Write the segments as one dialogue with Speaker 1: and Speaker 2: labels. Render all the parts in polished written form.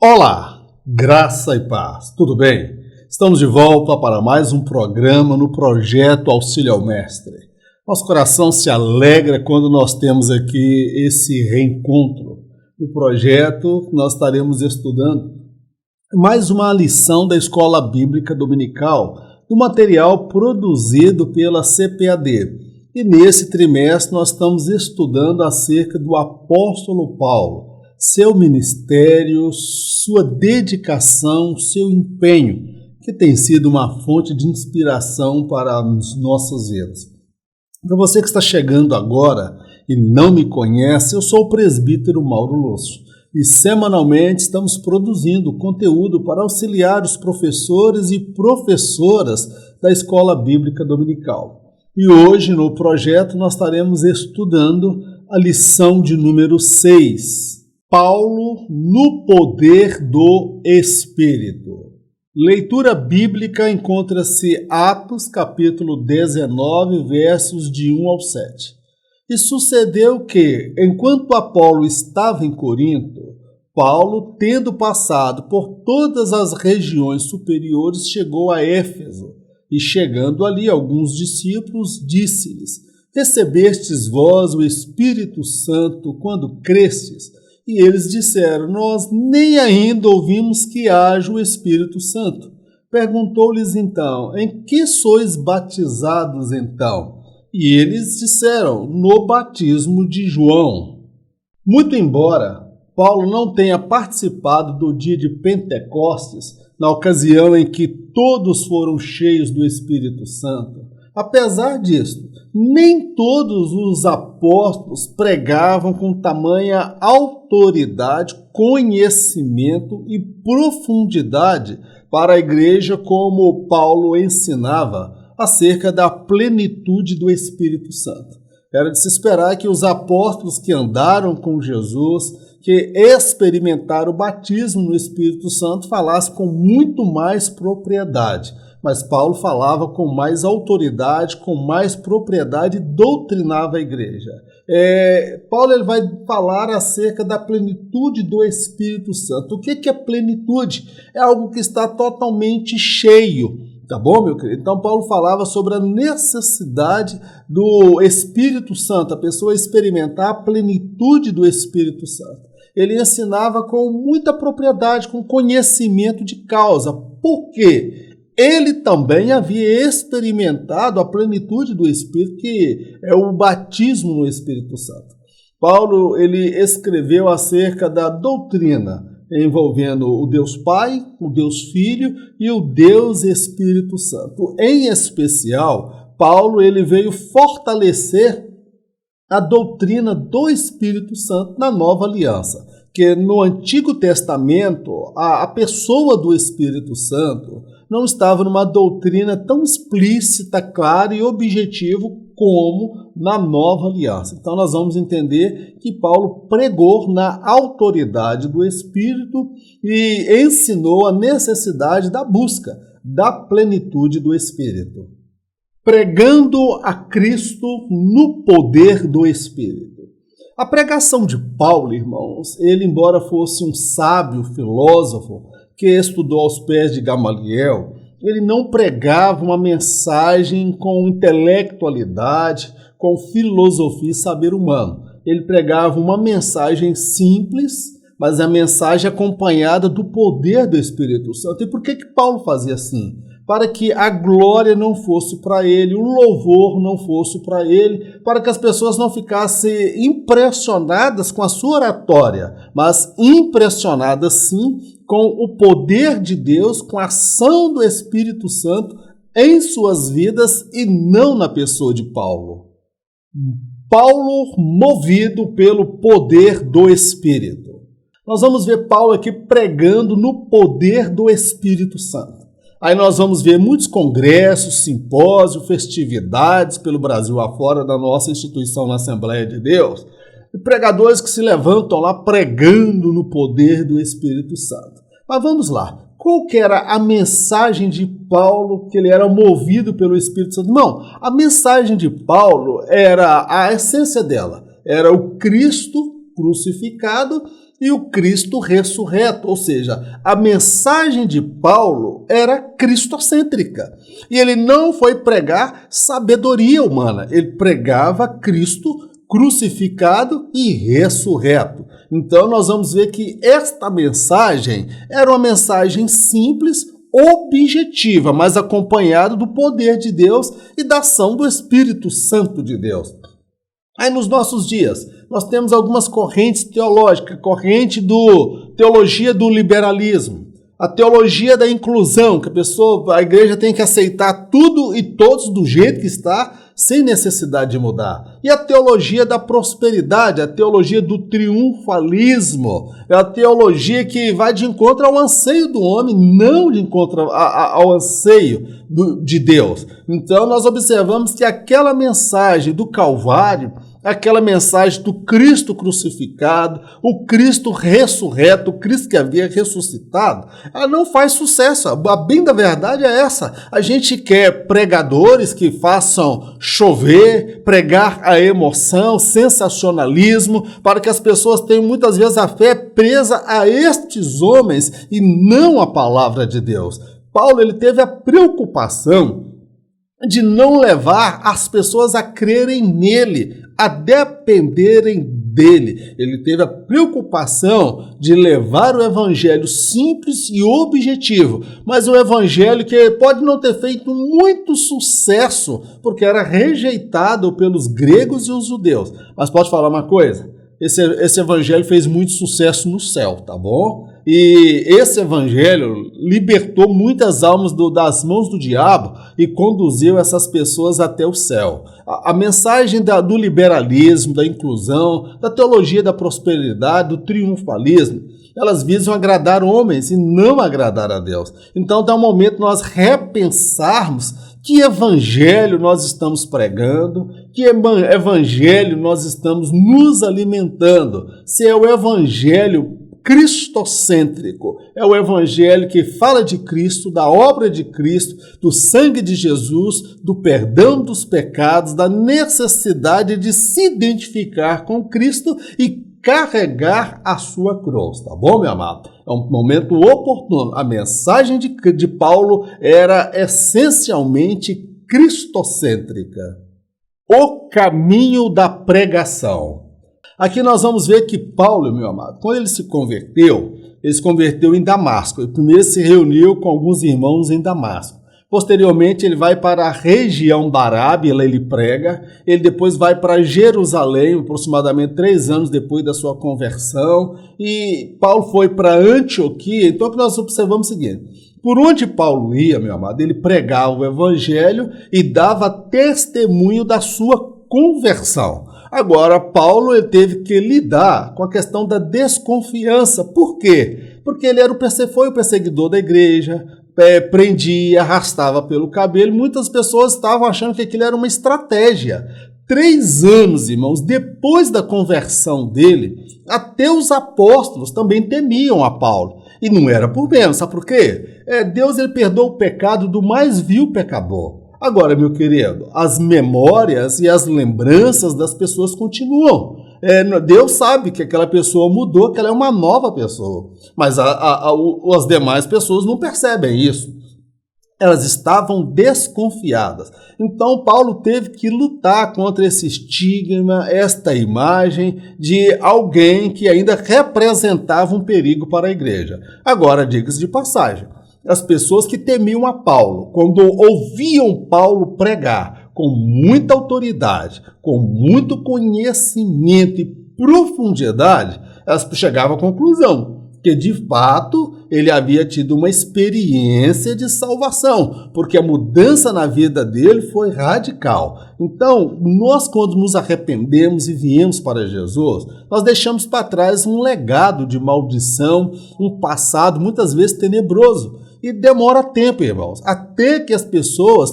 Speaker 1: Olá, graça e paz, tudo bem? Estamos de volta para mais um programa no projeto Auxílio ao Mestre. Nosso coração se alegra quando nós temos aqui esse reencontro. No projeto, nós estaremos estudando mais uma lição da Escola Bíblica Dominical, do material produzido pela CPAD. E nesse trimestre nós estamos estudando acerca do apóstolo Paulo, seu ministério, sua dedicação, seu empenho, que tem sido uma fonte de inspiração para as nossas vidas. Para você que está chegando agora e não me conhece, eu sou o presbítero Mauro Lúcio e semanalmente estamos produzindo conteúdo para auxiliar os professores e professoras da Escola Bíblica Dominical. E hoje no projeto nós estaremos estudando a lição de número 6. Paulo no poder do Espírito. Leitura bíblica encontra-se Atos capítulo 19, versos de 1 ao 7. E sucedeu que, enquanto Apolo estava em Corinto, Paulo, tendo passado por todas as regiões superiores, chegou a Éfeso. E chegando ali alguns discípulos, disse-lhes: Recebestes vós o Espírito Santo quando crestes? E eles disseram: Nós nem ainda ouvimos que haja o Espírito Santo. Perguntou-lhes então: Em que sois batizados então? E eles disseram: No batismo de João. Muito embora Paulo não tenha participado do dia de Pentecostes, na ocasião em que todos foram cheios do Espírito Santo, apesar disso, nem todos os apóstolos pregavam com tamanha autoridade, conhecimento e profundidade para a igreja como Paulo ensinava acerca da plenitude do Espírito Santo. Era de se esperar que os apóstolos que andaram com Jesus, que experimentaram o batismo no Espírito Santo, falassem com muito mais propriedade. Mas Paulo falava com mais autoridade, com mais propriedade e doutrinava a igreja. Paulo ele vai falar acerca da plenitude do Espírito Santo. O que é plenitude? É algo que está totalmente cheio. Tá bom, meu querido? Então, Paulo falava sobre a necessidade do Espírito Santo, a pessoa experimentar a plenitude do Espírito Santo. Ele ensinava com muita propriedade, com conhecimento de causa. Por quê? Ele também havia experimentado a plenitude do Espírito, que é o batismo no Espírito Santo. Paulo ele escreveu acerca da doutrina envolvendo o Deus Pai, o Deus Filho e o Deus Espírito Santo. Em especial, Paulo ele veio fortalecer a doutrina do Espírito Santo na Nova Aliança, que no Antigo Testamento a pessoa do Espírito Santo não estava numa doutrina tão explícita, clara e objetiva como na Nova Aliança. Então nós vamos entender que Paulo pregou na autoridade do Espírito e ensinou a necessidade da busca da plenitude do Espírito. Pregando a Cristo no poder do Espírito. A pregação de Paulo, irmãos, ele embora fosse um sábio filósofo, que estudou aos pés de Gamaliel, ele não pregava uma mensagem com intelectualidade, com filosofia e saber humano. Ele pregava uma mensagem simples, mas a mensagem acompanhada do poder do Espírito Santo. E por que Paulo fazia assim? Para que a glória não fosse para ele, o louvor não fosse para ele, para que as pessoas não ficassem impressionadas com a sua oratória, mas impressionadas sim com o poder de Deus, com a ação do Espírito Santo em suas vidas e não na pessoa de Paulo. Paulo movido pelo poder do Espírito. Nós vamos ver Paulo aqui pregando no poder do Espírito Santo. Aí nós vamos ver muitos congressos, simpósios, festividades pelo Brasil afora da nossa instituição na Assembleia de Deus, e pregadores que se levantam lá pregando no poder do Espírito Santo. Mas vamos lá, qual que era a mensagem de Paulo, que ele era movido pelo Espírito Santo? Não, a mensagem de Paulo era a essência dela, era o Cristo crucificado e o Cristo ressurreto, ou seja, a mensagem de Paulo era cristocêntrica. E ele não foi pregar sabedoria humana, ele pregava Cristo crucificado e ressurreto. Então nós vamos ver que esta mensagem era uma mensagem simples, objetiva, mas acompanhada do poder de Deus e da ação do Espírito Santo de Deus. Aí nos nossos dias, nós temos algumas correntes teológicas, teologia do liberalismo, a teologia da inclusão, que a igreja tem que aceitar tudo e todos do jeito que está, sem necessidade de mudar. E a teologia da prosperidade, a teologia do triunfalismo, é a teologia que vai de encontro ao anseio do homem, não de encontro ao anseio de Deus. Então nós observamos que aquela mensagem do Calvário, aquela mensagem do Cristo crucificado, o Cristo ressurreto, o Cristo que havia ressuscitado, ela não faz sucesso. A bem da verdade é essa. A gente quer pregadores que façam chover, pregar a emoção, sensacionalismo, para que as pessoas tenham muitas vezes a fé presa a estes homens e não a palavra de Deus. Paulo, ele teve a preocupação de não levar as pessoas a crerem nele, a dependerem dele. Ele teve a preocupação de levar o evangelho simples e objetivo, mas um evangelho que pode não ter feito muito sucesso, porque era rejeitado pelos gregos e os judeus. Mas posso falar uma coisa? Esse evangelho fez muito sucesso no céu, tá bom? E esse evangelho libertou muitas almas das mãos do diabo e conduziu essas pessoas até o céu. A mensagem do liberalismo, da inclusão, da teologia da prosperidade, do triunfalismo, elas visam agradar homens e não agradar a Deus. Então está o momento de nós repensarmos que evangelho nós estamos pregando, que evangelho nós estamos nos alimentando. Se é o evangelho cristocêntrico, é o evangelho que fala de Cristo, da obra de Cristo, do sangue de Jesus, do perdão dos pecados, da necessidade de se identificar com Cristo e carregar a sua cruz, tá bom, meu amado? É um momento oportuno. A mensagem de Paulo era essencialmente cristocêntrica. O caminho da pregação. Aqui nós vamos ver que Paulo, meu amado, quando ele se converteu em Damasco. Ele primeiro se reuniu com alguns irmãos em Damasco. Posteriormente, ele vai para a região da Arábia, lá ele prega. Ele depois vai para Jerusalém, aproximadamente 3 anos depois da sua conversão. E Paulo foi para Antioquia. Então, nós observamos o seguinte: por onde Paulo ia, meu amado, ele pregava o evangelho e dava testemunho da sua conversão. Agora, Paulo ele teve que lidar com a questão da desconfiança. Por quê? Porque ele foi o perseguidor da igreja, prendia, arrastava pelo cabelo. Muitas pessoas estavam achando que aquilo era uma estratégia. 3 anos, irmãos, depois da conversão dele, até os apóstolos também temiam a Paulo. E não era por menos, sabe por quê? Deus ele perdoa o pecado do mais vil pecador. Agora, meu querido, as memórias e as lembranças das pessoas continuam. Deus sabe que aquela pessoa mudou, que ela é uma nova pessoa. Mas as demais pessoas não percebem isso. Elas estavam desconfiadas. Então, Paulo teve que lutar contra esse estigma, esta imagem de alguém que ainda representava um perigo para a igreja. Agora, diga-se de passagem, as pessoas que temiam a Paulo, quando ouviam Paulo pregar com muita autoridade, com muito conhecimento e profundidade, elas chegavam à conclusão que, de fato, ele havia tido uma experiência de salvação, porque a mudança na vida dele foi radical. Então, nós, quando nos arrependemos e viemos para Jesus, nós deixamos para trás um legado de maldição, um passado muitas vezes tenebroso. E demora tempo, irmãos, até que as pessoas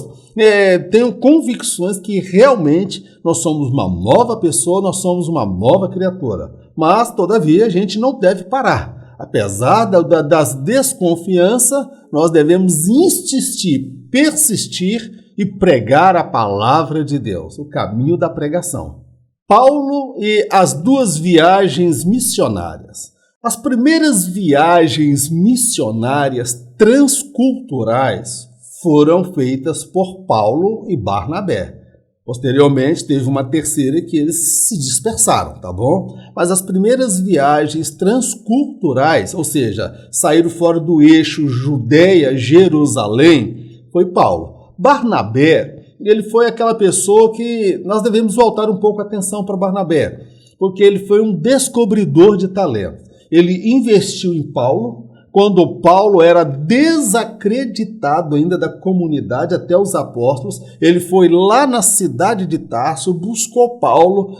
Speaker 1: tenham convicções que realmente nós somos uma nova pessoa, nós somos uma nova criatura. Mas, todavia, a gente não deve parar. Apesar das desconfianças, nós devemos insistir, persistir e pregar a palavra de Deus, o caminho da pregação. Paulo e as 2 viagens missionárias. As primeiras viagens missionárias transculturais foram feitas por Paulo e Barnabé. Posteriormente, teve uma terceira que eles se dispersaram, tá bom? Mas as primeiras viagens transculturais, ou seja, saíram fora do eixo Judeia-Jerusalém, foi Paulo. Barnabé, ele foi aquela pessoa que nós devemos voltar um pouco a atenção para Barnabé, porque ele foi um descobridor de talento. Ele investiu em Paulo, quando Paulo era desacreditado ainda da comunidade até os apóstolos. Ele foi lá na cidade de Tarso, buscou Paulo,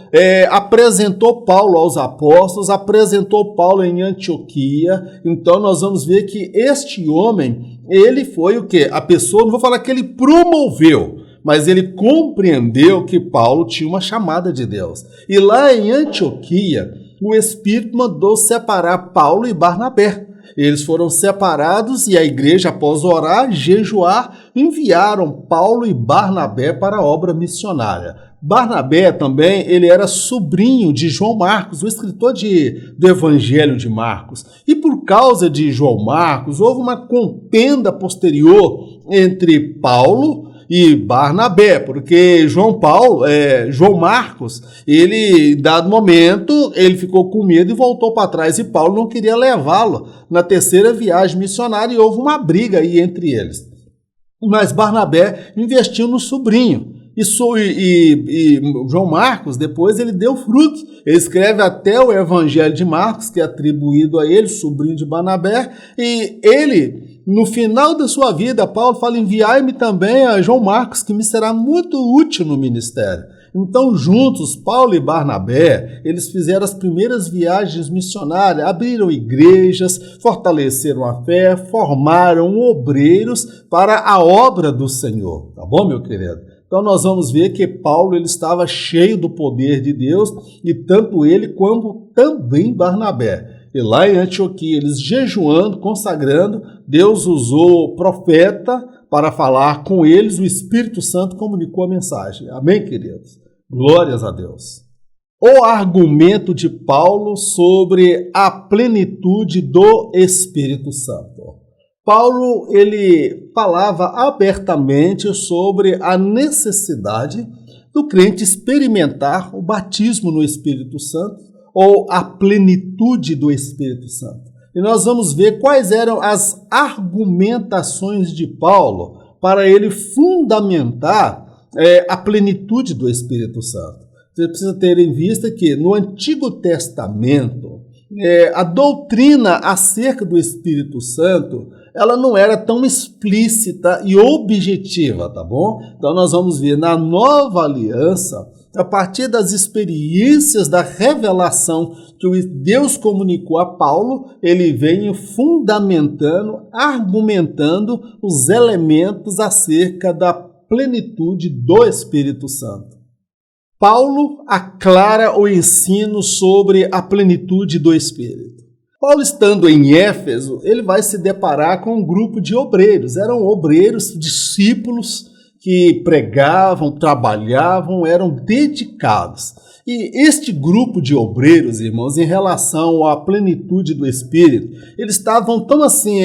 Speaker 1: apresentou Paulo aos apóstolos, apresentou Paulo em Antioquia. Então nós vamos ver que este homem, ele foi o quê? A pessoa, não vou falar que ele promoveu, mas ele compreendeu que Paulo tinha uma chamada de Deus. E lá em Antioquia, o Espírito mandou separar Paulo e Barnabé. Eles foram separados e a igreja, após orar, jejuar, enviaram Paulo e Barnabé para a obra missionária. Barnabé também, ele era sobrinho de João Marcos, o escritor do Evangelho de Marcos. E por causa de João Marcos, houve uma contenda posterior entre Paulo e Barnabé, porque João Marcos, ele, em dado momento, ele ficou com medo e voltou para trás, e Paulo não queria levá-lo na terceira viagem missionária, e houve uma briga aí entre eles. Mas Barnabé investiu no sobrinho, e João Marcos, depois, ele deu fruto. Ele escreve até o Evangelho de Marcos, que é atribuído a ele, sobrinho de Barnabé, e ele, no final da sua vida, Paulo fala: enviai-me também a João Marcos, que me será muito útil no ministério. Então, juntos, Paulo e Barnabé, eles fizeram as primeiras viagens missionárias, abriram igrejas, fortaleceram a fé, formaram obreiros para a obra do Senhor. Tá bom, meu querido? Então nós vamos ver que Paulo, ele estava cheio do poder de Deus, e tanto ele como também Barnabé. E lá em Antioquia, eles jejuando, consagrando, Deus usou o profeta para falar com eles, o Espírito Santo comunicou a mensagem. Amém, queridos? Glórias a Deus. O argumento de Paulo sobre a plenitude do Espírito Santo. Paulo, ele falava abertamente sobre a necessidade do crente experimentar o batismo no Espírito Santo, ou a plenitude do Espírito Santo. E nós vamos ver quais eram as argumentações de Paulo para ele fundamentar a plenitude do Espírito Santo. Você precisa ter em vista que no Antigo Testamento, a doutrina acerca do Espírito Santo, ela não era tão explícita e objetiva, tá bom? Então nós vamos ver na Nova Aliança, a partir das experiências da revelação que Deus comunicou a Paulo, ele vem fundamentando, argumentando os elementos acerca da plenitude do Espírito Santo. Paulo aclara o ensino sobre a plenitude do Espírito. Paulo, estando em Éfeso, ele vai se deparar com um grupo de obreiros. Eram obreiros, discípulos, que pregavam, trabalhavam, eram dedicados. E este grupo de obreiros, irmãos, em relação à plenitude do Espírito, eles estavam tão assim,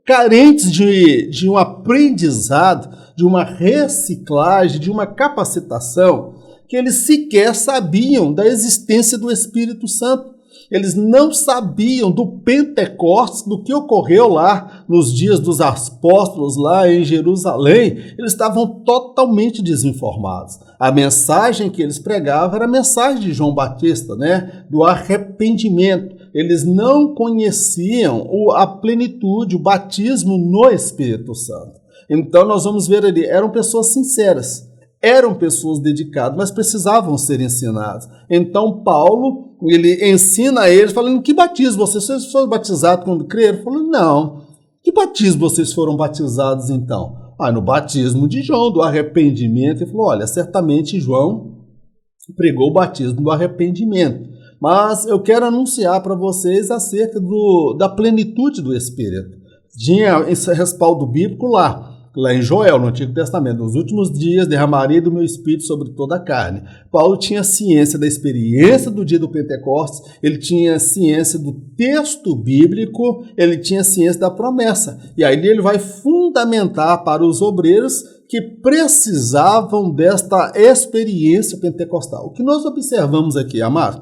Speaker 1: carentes de um aprendizado, de uma reciclagem, de uma capacitação, que eles sequer sabiam da existência do Espírito Santo. Eles não sabiam do Pentecostes, do que ocorreu lá nos dias dos apóstolos, lá em Jerusalém. Eles estavam totalmente desinformados. A mensagem que eles pregavam era a mensagem de João Batista, né? Do arrependimento. Eles não conheciam a plenitude, o batismo no Espírito Santo. Então nós vamos ver ali, eram pessoas sinceras, eram pessoas dedicadas, mas precisavam ser ensinadas. Então Paulo, ele ensina a eles, falando: que batismo vocês foram batizados quando creram? Falando: não. Que batismo vocês foram batizados então? No batismo de João, do arrependimento. Ele falou: olha, certamente João pregou o batismo do arrependimento, mas eu quero anunciar para vocês acerca da plenitude do Espírito. Tinha esse respaldo bíblico lá. lá em Joel, no Antigo Testamento, nos últimos dias derramarei do meu espírito sobre toda a carne. Paulo tinha ciência da experiência do dia do Pentecostes, ele tinha ciência do texto bíblico, ele tinha ciência da promessa. E aí ele vai fundamentar para os obreiros que precisavam desta experiência pentecostal. O que nós observamos aqui, amados,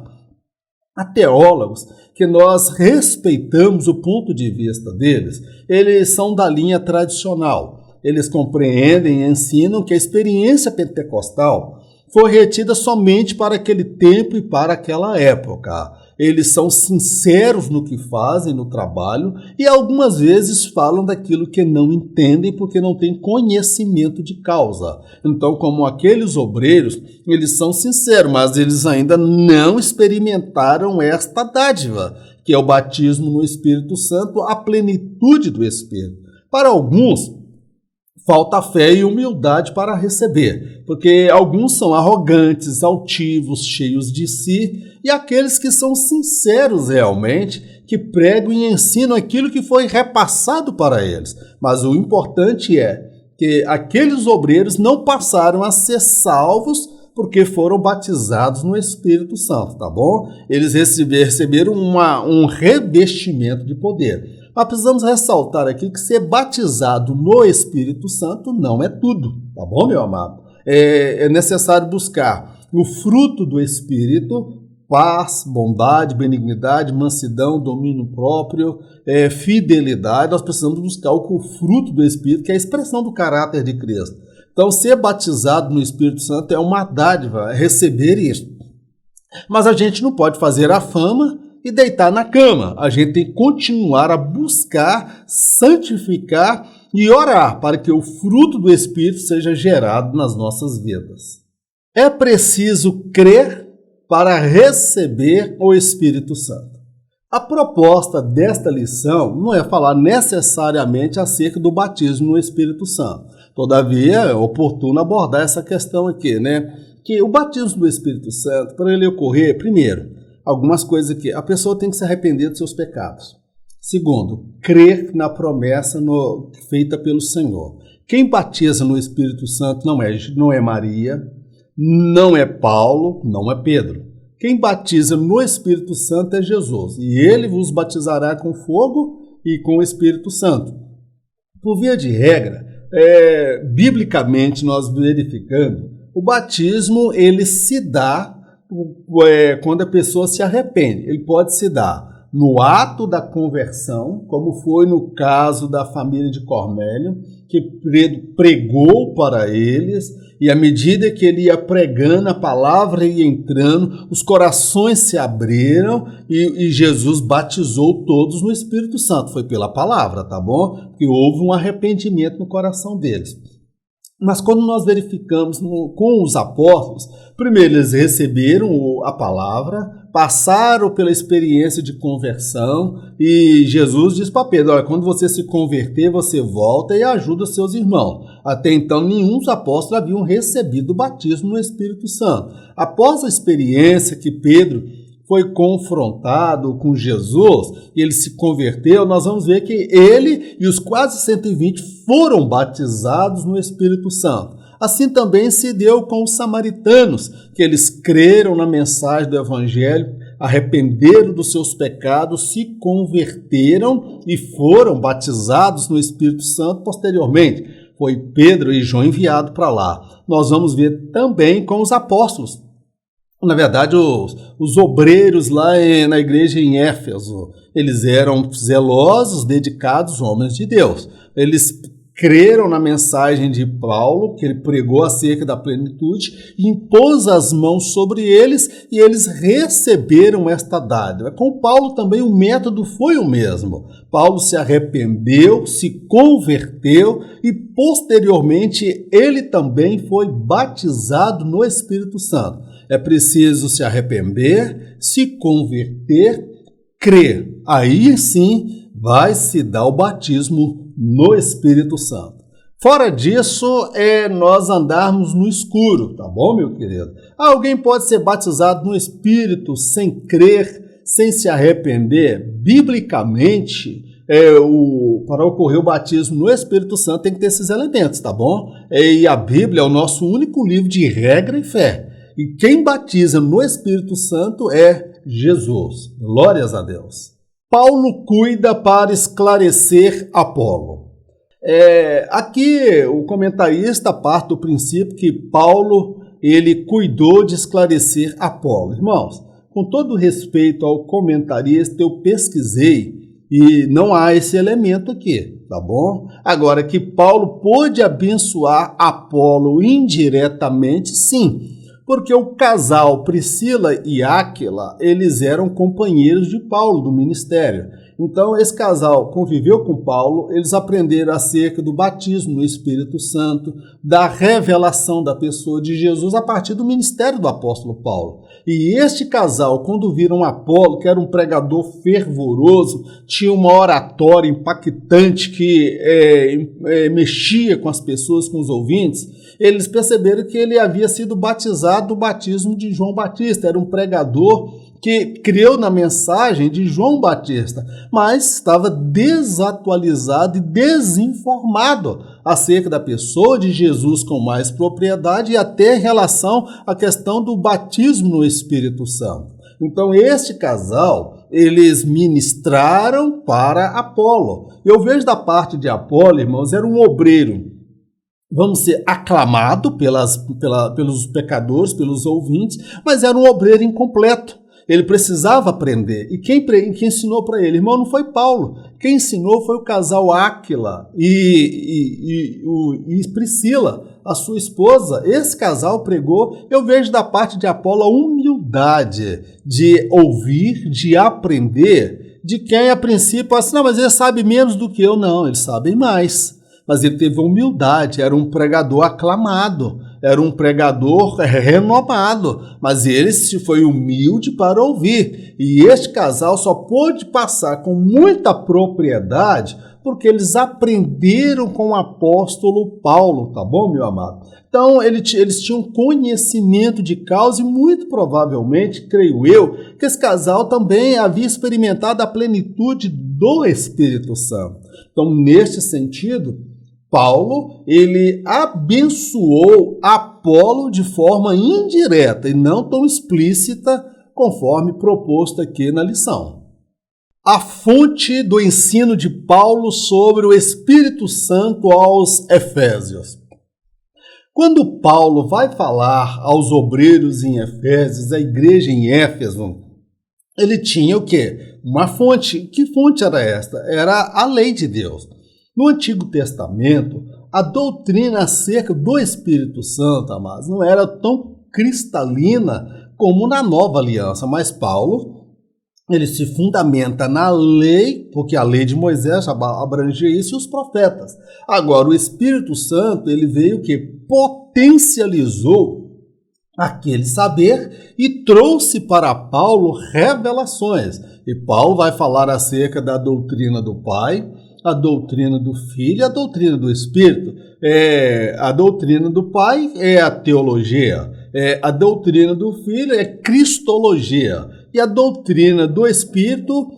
Speaker 1: há teólogos que nós respeitamos o ponto de vista deles, eles são da linha tradicional. Eles compreendem e ensinam que a experiência pentecostal foi retida somente para aquele tempo e para aquela época. Eles são sinceros no que fazem, no trabalho, e algumas vezes falam daquilo que não entendem porque não têm conhecimento de causa. Então, como aqueles obreiros, eles são sinceros, mas eles ainda não experimentaram esta dádiva, que é o batismo no Espírito Santo, a plenitude do Espírito. Para alguns, falta fé e humildade para receber, porque alguns são arrogantes, altivos, cheios de si, e aqueles que são sinceros realmente, que pregam e ensinam aquilo que foi repassado para eles. Mas o importante é que aqueles obreiros não passaram a ser salvos porque foram batizados no Espírito Santo, tá bom? Eles receberam um revestimento de poder. Mas precisamos ressaltar aqui que ser batizado no Espírito Santo não é tudo, tá bom, meu amado? É necessário buscar o fruto do Espírito, paz, bondade, benignidade, mansidão, domínio próprio, fidelidade. Nós precisamos buscar o fruto do Espírito, que é a expressão do caráter de Cristo. Então, ser batizado no Espírito Santo é uma dádiva, é receber isso. Mas a gente não pode fazer a fama e deitar na cama. A gente tem que continuar a buscar, santificar e orar para que o fruto do Espírito seja gerado nas nossas vidas. É preciso crer para receber o Espírito Santo. A proposta desta lição não é falar necessariamente acerca do batismo no Espírito Santo. Todavia, é oportuno abordar essa questão aqui, né? Que o batismo do Espírito Santo, para ele ocorrer, primeiro, algumas coisas que a pessoa tem que se arrepender dos seus pecados. Segundo, crer na promessa feita pelo Senhor. Quem batiza no Espírito Santo não é Maria, não é Paulo, não é Pedro. Quem batiza no Espírito Santo é Jesus, e ele vos batizará com fogo e com o Espírito Santo. Por via de regra, biblicamente nós verificando, o batismo ele se dá quando a pessoa se arrepende. Ele pode se dar no ato da conversão, como foi no caso da família de Cornélio, que pregou para eles, e à medida que ele ia pregando, a palavra ia entrando, os corações se abriram e Jesus batizou todos no Espírito Santo. Foi pela palavra, tá bom? Porque houve um arrependimento no coração deles. Mas quando nós verificamos com os apóstolos, primeiro eles receberam a palavra, passaram pela experiência de conversão e Jesus diz para Pedro, olha, quando você se converter, você volta e ajuda seus irmãos. Até então, nenhum dos apóstolos haviam recebido o batismo no Espírito Santo. Após a experiência que Pedro foi confrontado com Jesus e ele se converteu, nós vamos ver que ele e os quase 120 foram batizados no Espírito Santo. Assim também se deu com os samaritanos, que eles creram na mensagem do Evangelho, arrependeram dos seus pecados, se converteram e foram batizados no Espírito Santo posteriormente. Foi Pedro e João enviado para lá. Nós vamos ver também com os apóstolos. Na verdade, os obreiros lá na igreja em Éfeso, eles eram zelosos, dedicados homens de Deus. Eles creram na mensagem de Paulo, que ele pregou acerca da plenitude, impôs as mãos sobre eles e eles receberam esta dádiva. Com Paulo também o método foi o mesmo. Paulo se arrependeu, se converteu e posteriormente ele também foi batizado no Espírito Santo. É preciso se arrepender, se converter, crer. Aí sim vai se dar o batismo no Espírito Santo. Fora disso, é nós andarmos no escuro, tá bom, meu querido? Alguém pode ser batizado no Espírito sem crer, sem se arrepender? Biblicamente, Para ocorrer o batismo no Espírito Santo tem que ter esses elementos, tá bom? E a Bíblia é o nosso único livro de regra e fé. E quem batiza no Espírito Santo é Jesus. Glórias a Deus. Paulo cuida para esclarecer Apolo. Aqui o comentarista parte do princípio que Paulo ele cuidou de esclarecer Apolo. Irmãos, com todo respeito ao comentarista, eu pesquisei e não há esse elemento aqui, tá bom? Agora, que Paulo pôde abençoar Apolo indiretamente, sim, porque o casal Priscila e Áquila, eles eram companheiros de Paulo do ministério. Então, esse casal conviveu com Paulo, eles aprenderam acerca do batismo no Espírito Santo, da revelação da pessoa de Jesus a partir do ministério do apóstolo Paulo. E este casal, quando viram Apolo, que era um pregador fervoroso, tinha uma oratória impactante que mexia com as pessoas, com os ouvintes, eles perceberam que ele havia sido batizado do batismo de João Batista, era um pregador que creu na mensagem de João Batista, mas estava desatualizado e desinformado acerca da pessoa de Jesus com mais propriedade e até em relação à questão do batismo no Espírito Santo. Então, este casal, eles ministraram para Apolo. Eu vejo da parte de Apolo, irmãos, era um obreiro, vamos ser, aclamado pelos pecadores, pelos ouvintes, mas era um obreiro incompleto. Ele precisava aprender. E quem ensinou para ele? Irmão, não foi Paulo. Quem ensinou foi o casal Áquila e Priscila, a sua esposa. Esse casal pregou. Eu vejo da parte de Apolo a humildade de ouvir, de aprender, de quem a princípio fala assim, não, mas ele sabe menos do que eu. Não, eles sabem mais. Mas ele teve humildade, era um pregador aclamado, era um pregador renomado, mas ele foi humilde para ouvir. E este casal só pôde passar com muita propriedade porque eles aprenderam com o apóstolo Paulo, tá bom, meu amado? Então, eles tinham conhecimento de causa e muito provavelmente, creio eu, que esse casal também havia experimentado a plenitude do Espírito Santo. Então, neste sentido, Paulo, ele abençoou Apolo de forma indireta e não tão explícita, conforme proposto aqui na lição. A fonte do ensino de Paulo sobre o Espírito Santo aos Efésios. Quando Paulo vai falar aos obreiros em Efésios, a igreja em Éfeso, ele tinha o quê? Uma fonte. Que fonte era esta? Era a lei de Deus. No Antigo Testamento, a doutrina acerca do Espírito Santo, amados, não era tão cristalina como na Nova Aliança, mas Paulo, ele se fundamenta na lei, porque a lei de Moisés abrangia isso e os profetas. Agora, o Espírito Santo, ele veio que potencializou aquele saber e trouxe para Paulo revelações. E Paulo vai falar acerca da doutrina do Pai, a doutrina do Filho e a doutrina do Espírito. A doutrina do Pai é a teologia, a doutrina do Filho é cristologia, e a doutrina do Espírito,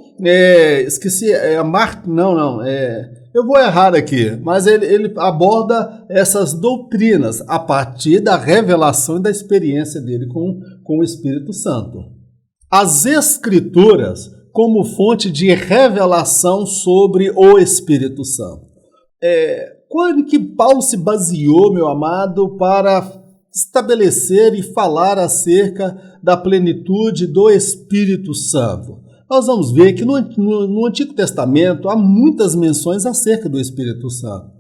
Speaker 1: eu vou errar aqui, mas ele aborda essas doutrinas a partir da revelação e da experiência dele com o Espírito Santo. As Escrituras como fonte de revelação sobre o Espírito Santo. Quando que Paulo se baseou, meu amado, para estabelecer e falar acerca da plenitude do Espírito Santo? Nós vamos ver que no Antigo Testamento há muitas menções acerca do Espírito Santo.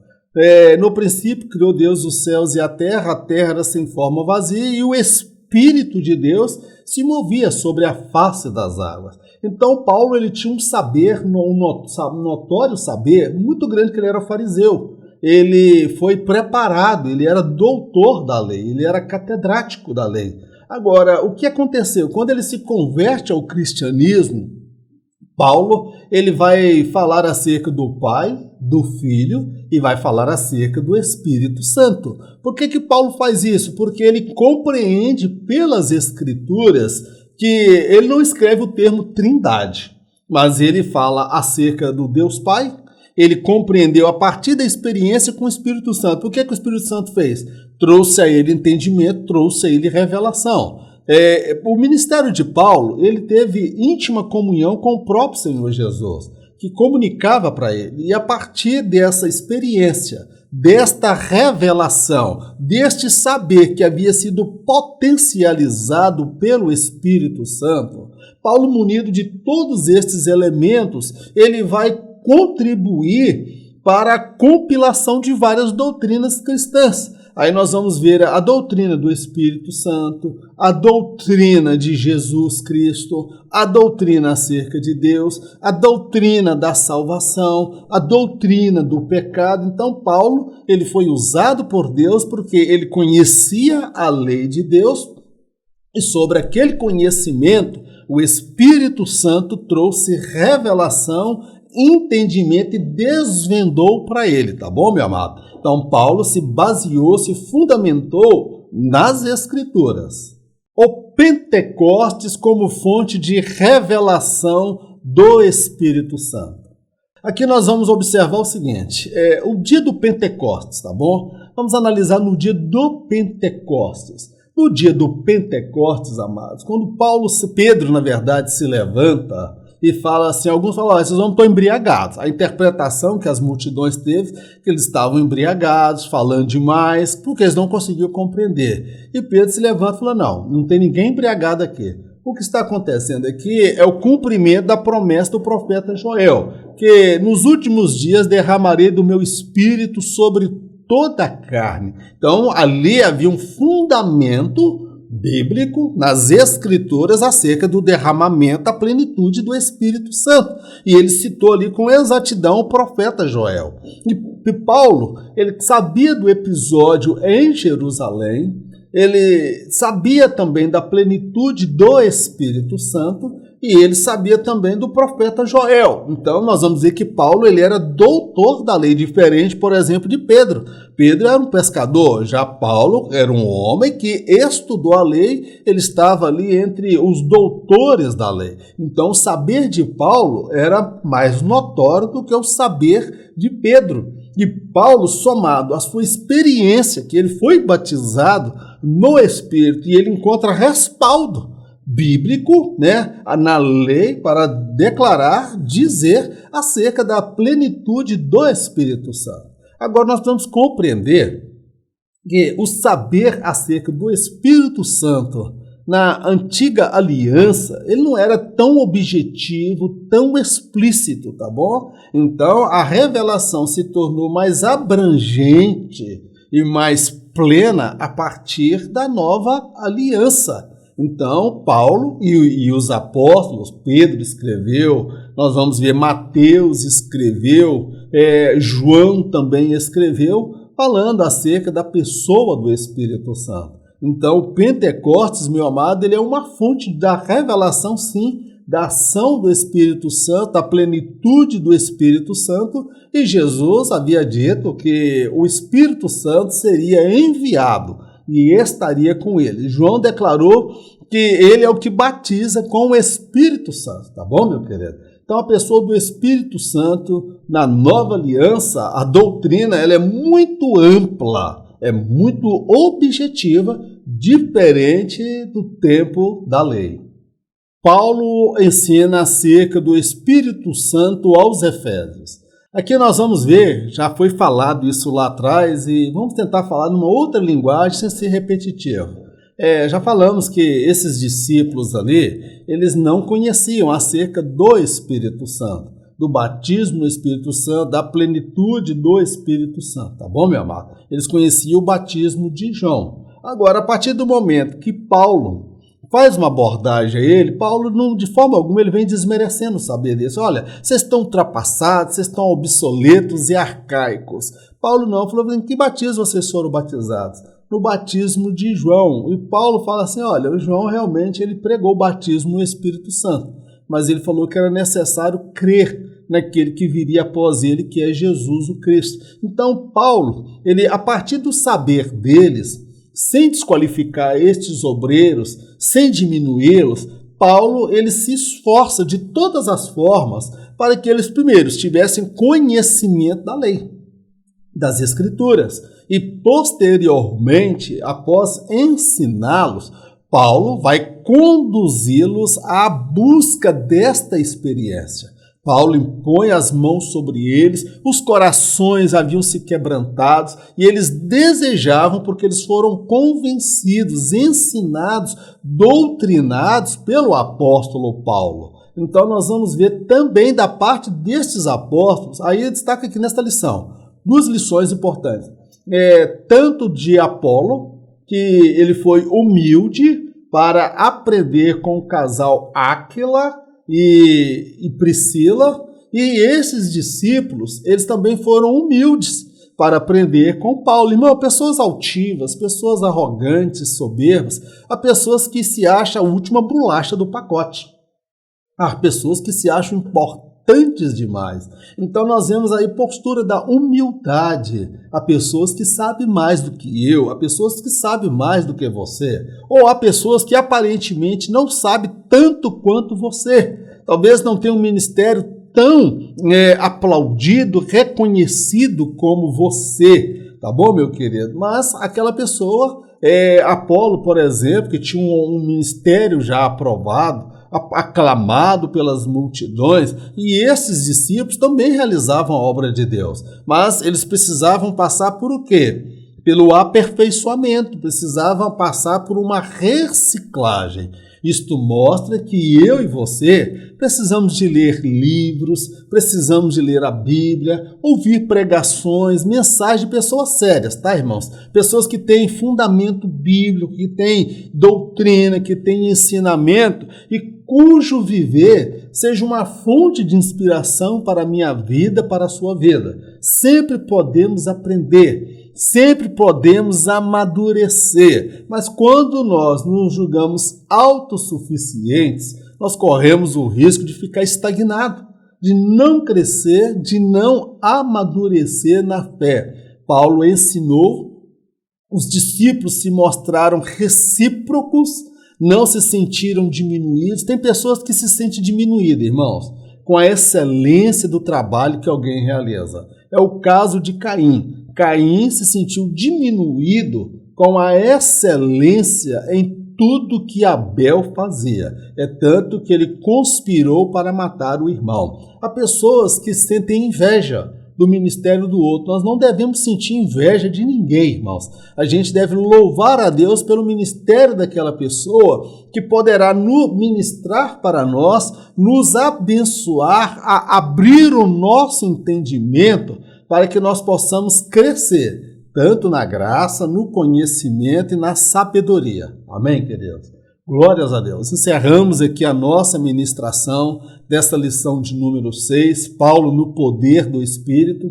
Speaker 1: No princípio criou Deus os céus e a terra era sem forma vazia e o Espírito de Deus se movia sobre a face das águas. Então Paulo ele tinha um saber, um notório saber muito grande, que ele era fariseu. Ele foi preparado, ele era doutor da lei, ele era catedrático da lei. Agora, o que aconteceu? Quando ele se converte ao cristianismo, Paulo ele vai falar acerca do Pai, do Filho e vai falar acerca do Espírito Santo. Por que Paulo faz isso? Porque ele compreende pelas Escrituras que ele não escreve o termo trindade. mas ele fala acerca do Deus Pai. Ele compreendeu a partir da experiência com o Espírito Santo. O que o Espírito Santo fez? Trouxe a ele entendimento, trouxe a ele revelação. O ministério de Paulo, ele teve íntima comunhão com o próprio Senhor Jesus, que comunicava para ele. E a partir dessa experiência, desta revelação, deste saber que havia sido potencializado pelo Espírito Santo, Paulo, munido de todos estes elementos, ele vai contribuir para a compilação de várias doutrinas cristãs. Aí nós vamos ver a doutrina do Espírito Santo, a doutrina de Jesus Cristo, a doutrina acerca de Deus, a doutrina da salvação, a doutrina do pecado. Então Paulo, ele foi usado por Deus porque ele conhecia a lei de Deus e sobre aquele conhecimento o Espírito Santo trouxe revelação, entendimento e desvendou para ele, tá bom, meu amado? Então, Paulo se baseou, se fundamentou nas Escrituras. O Pentecostes como fonte de revelação do Espírito Santo. Aqui nós vamos observar o seguinte, o dia do Pentecostes, tá bom? Vamos analisar no dia do Pentecostes. No dia do Pentecostes, amados, quando Pedro, na verdade, se levanta e fala assim, alguns falam, vocês vão estar embriagados. A interpretação que as multidões teve, que eles estavam embriagados, falando demais, porque eles não conseguiam compreender. E Pedro se levanta e fala, não tem ninguém embriagado aqui. O que está acontecendo aqui é o cumprimento da promessa do profeta Joel, que nos últimos dias derramarei do meu espírito sobre toda a carne. Então, ali havia um fundamento bíblico nas Escrituras acerca do derramamento, da plenitude do Espírito Santo. E ele citou ali com exatidão o profeta Joel. E Paulo, ele sabia do episódio em Jerusalém, ele sabia também da plenitude do Espírito Santo e ele sabia também do profeta Joel. Então nós vamos dizer que Paulo ele era doutor da lei, diferente, por exemplo, de Pedro. Pedro era um pescador, já Paulo era um homem que estudou a lei, ele estava ali entre os doutores da lei. Então o saber de Paulo era mais notório do que o saber de Pedro. E Paulo, somado à sua experiência, que ele foi batizado no Espírito, e ele encontra respaldo bíblico, né, na lei para declarar, dizer acerca da plenitude do Espírito Santo. Agora nós vamos compreender que o saber acerca do Espírito Santo na antiga aliança, ele não era tão objetivo, tão explícito, tá bom? Então a revelação se tornou mais abrangente e mais plena a partir da nova aliança. Então, Paulo e os apóstolos, Pedro escreveu, nós vamos ver Mateus escreveu, João também escreveu, falando acerca da pessoa do Espírito Santo. Então, o Pentecostes, meu amado, ele é uma fonte da revelação, sim, da ação do Espírito Santo, da plenitude do Espírito Santo, e Jesus havia dito que o Espírito Santo seria enviado e estaria com ele. João declarou que ele é o que batiza com o Espírito Santo, tá bom, meu querido? Então, a pessoa do Espírito Santo, na nova aliança, a doutrina, ela é muito ampla, é muito objetiva, diferente do tempo da lei. Paulo ensina acerca do Espírito Santo aos Efésios. Aqui nós vamos ver, já foi falado isso lá atrás, e vamos tentar falar numa outra linguagem sem ser repetitivo. Já falamos que esses discípulos ali, eles não conheciam acerca do Espírito Santo, do batismo no Espírito Santo, da plenitude do Espírito Santo, tá bom, meu amado? Eles conheciam o batismo de João. Agora, a partir do momento que Paulo faz uma abordagem a ele, Paulo, não, de forma alguma, ele vem desmerecendo o saber disso. Olha, vocês estão ultrapassados, vocês estão obsoletos e arcaicos. Paulo não, falou, em que batismo vocês foram batizados? No batismo de João. E Paulo fala assim, olha, o João realmente ele pregou o batismo no Espírito Santo, mas ele falou que era necessário crer naquele que viria após ele, que é Jesus o Cristo. Então Paulo, ele, a partir do saber deles, sem desqualificar estes obreiros, sem diminuí-los, Paulo ele se esforça de todas as formas para que eles primeiro tivessem conhecimento da lei, das Escrituras, e posteriormente, após ensiná-los, Paulo vai conduzi-los à busca desta experiência. Paulo impõe as mãos sobre eles, os corações haviam se quebrantados e eles desejavam, porque eles foram convencidos, ensinados, doutrinados pelo apóstolo Paulo. Então nós vamos ver também da parte destes apóstolos, aí eu destaco aqui nesta lição, duas lições importantes. Tanto de Apolo, que ele foi humilde para aprender com o casal Áquila e Priscila, e esses discípulos, eles também foram humildes para aprender com Paulo. Irmão, pessoas altivas, pessoas arrogantes, soberbas, há pessoas que se acham a última bolacha do pacote. Há pessoas que se acham importantes demais. Então nós vemos aí postura da humildade. Há pessoas que sabem mais do que eu, há pessoas que sabem mais do que você, ou há pessoas que aparentemente não sabem tanto quanto você. Talvez não tenha um ministério tão aplaudido, reconhecido como você, tá bom, meu querido? Mas aquela pessoa, Apolo, por exemplo, que tinha um ministério já aprovado, aclamado pelas multidões, e esses discípulos também realizavam a obra de Deus, mas eles precisavam passar por o quê? Pelo aperfeiçoamento, precisavam passar por uma reciclagem. Isto mostra que eu e você precisamos de ler livros, precisamos de ler a Bíblia, ouvir pregações, mensagens de pessoas sérias, tá, irmãos? Pessoas que têm fundamento bíblico, que têm doutrina, que têm ensinamento e cujo viver seja uma fonte de inspiração para a minha vida, para a sua vida. Sempre podemos aprender, sempre podemos amadurecer, mas quando nós nos julgamos autossuficientes, nós corremos o risco de ficar estagnado, de não crescer, de não amadurecer na fé. Paulo ensinou, os discípulos se mostraram recíprocos, não se sentiram diminuídos. Tem pessoas que se sentem diminuídas, irmãos, com a excelência do trabalho que alguém realiza. É o caso de Caim. Caim se sentiu diminuído com a excelência em tudo que Abel fazia. É tanto que ele conspirou para matar o irmão. Há pessoas que sentem inveja do ministério do outro. Nós não devemos sentir inveja de ninguém, irmãos. A gente deve louvar a Deus pelo ministério daquela pessoa que poderá ministrar para nós, nos abençoar, a abrir o nosso entendimento para que nós possamos crescer, tanto na graça, no conhecimento e na sabedoria. Amém, queridos? Glórias a Deus. Encerramos aqui a nossa ministração desta lição de número 6, Paulo no poder do Espírito.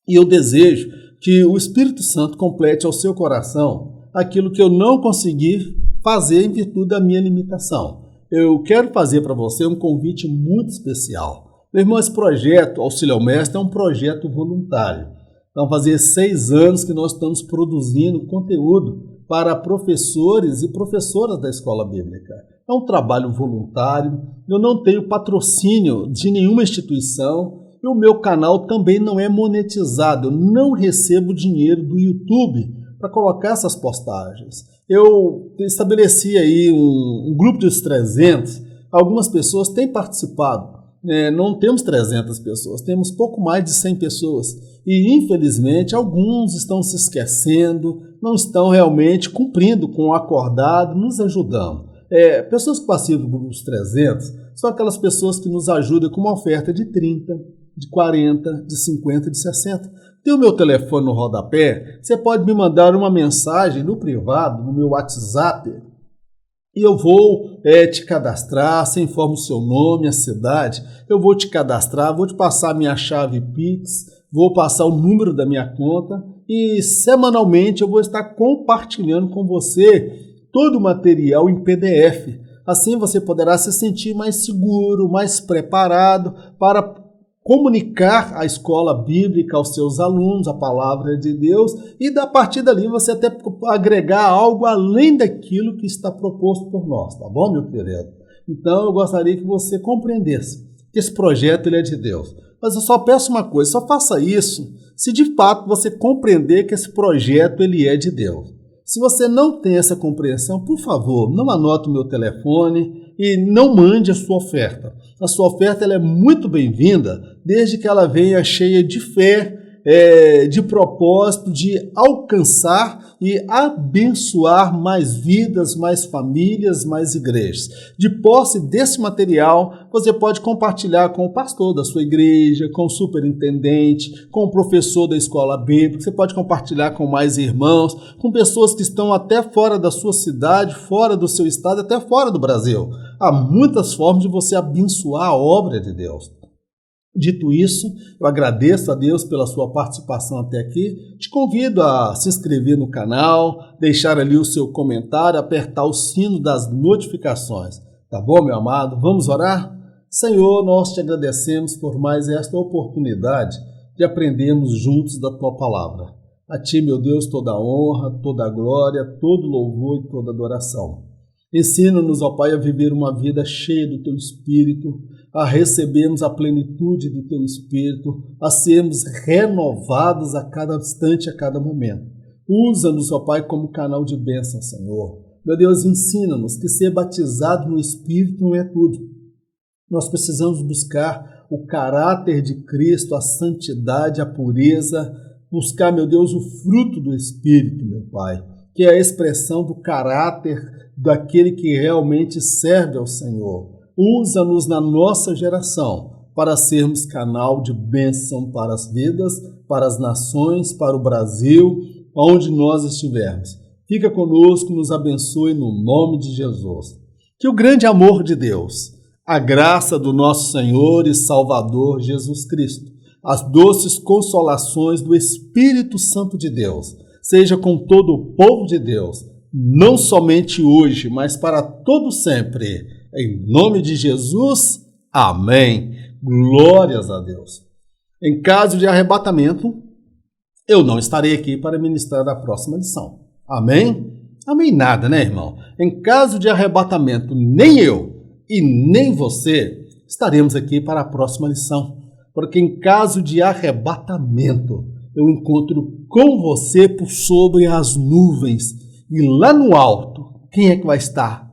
Speaker 1: E eu desejo que o Espírito Santo complete ao seu coração aquilo que eu não consegui fazer em virtude da minha limitação. Eu quero fazer para você um convite muito especial. Meu irmão, esse projeto Auxílio ao Mestre é um projeto voluntário. Então, fazia 6 anos que nós estamos produzindo conteúdo para professores e professoras da escola bíblica. É um trabalho voluntário, eu não tenho patrocínio de nenhuma instituição e o meu canal também não é monetizado, eu não recebo dinheiro do YouTube para colocar essas postagens. Eu estabeleci aí um grupo de 300, algumas pessoas têm participado. Não temos 300 pessoas, temos pouco mais de 100 pessoas e infelizmente alguns estão se esquecendo, não estão realmente cumprindo com o acordado, nos ajudando. Pessoas que participam dos 300 são aquelas pessoas que nos ajudam com uma oferta de 30, de 40, de 50, de 60. Tem o meu telefone no rodapé, você pode me mandar uma mensagem no privado, no meu WhatsApp, e eu vou te cadastrar, você informa o seu nome, a cidade, eu vou te cadastrar, vou te passar a minha chave Pix, vou passar o número da minha conta e semanalmente eu vou estar compartilhando com você todo o material em PDF. Assim você poderá se sentir mais seguro, mais preparado para comunicar a escola bíblica aos seus alunos, a palavra de Deus, e a partir dali você até agregar algo além daquilo que está proposto por nós, tá bom, meu querido? Então eu gostaria que você compreendesse que esse projeto ele é de Deus. Mas eu só peço uma coisa, só faça isso se de fato você compreender que esse projeto ele é de Deus. Se você não tem essa compreensão, por favor, não anote o meu telefone e não mande a sua oferta. A sua oferta ela é muito bem-vinda, desde que ela venha cheia de fé, de propósito, de alcançar e abençoar mais vidas, mais famílias, mais igrejas. De posse desse material, você pode compartilhar com o pastor da sua igreja, com o superintendente, com o professor da escola bíblica, você pode compartilhar com mais irmãos, com pessoas que estão até fora da sua cidade, fora do seu estado, até fora do Brasil. Há muitas formas de você abençoar a obra de Deus. Dito isso, eu agradeço a Deus pela sua participação até aqui. Te convido a se inscrever no canal, deixar ali o seu comentário, apertar o sino das notificações. Tá bom, meu amado? Vamos orar? Senhor, nós te agradecemos por mais esta oportunidade de aprendermos juntos da tua palavra. A ti, meu Deus, toda a honra, toda a glória, todo louvor e toda adoração. Ensina-nos, ó Pai, a viver uma vida cheia do teu Espírito, a recebermos a plenitude do teu Espírito, a sermos renovados a cada instante, a cada momento. Usa-nos, ó Pai, como canal de bênção, Senhor. Meu Deus, ensina-nos que ser batizado no Espírito não é tudo. Nós precisamos buscar o caráter de Cristo, a santidade, a pureza, buscar, meu Deus, o fruto do Espírito, meu Pai, que é a expressão do caráter daquele que realmente serve ao Senhor. Usa-nos na nossa geração para sermos canal de bênção para as vidas, para as nações, para o Brasil, onde nós estivermos. Fica conosco, nos abençoe no nome de Jesus. Que o grande amor de Deus, a graça do nosso Senhor e Salvador Jesus Cristo, as doces consolações do Espírito Santo de Deus, seja com todo o povo de Deus, não somente hoje, mas para todo sempre. Em nome de Jesus, amém. Glórias a Deus. Em caso de arrebatamento, eu não estarei aqui para ministrar a próxima lição. Amém? Amém nada, né, irmão? Em caso de arrebatamento, nem eu e nem você estaremos aqui para a próxima lição. Porque em caso de arrebatamento, eu encontro com você por sobre as nuvens. E lá no alto, quem é que vai estar?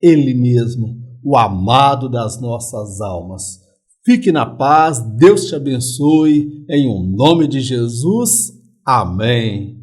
Speaker 1: Ele mesmo, o amado das nossas almas. Fique na paz, Deus te abençoe, em o nome de Jesus, amém.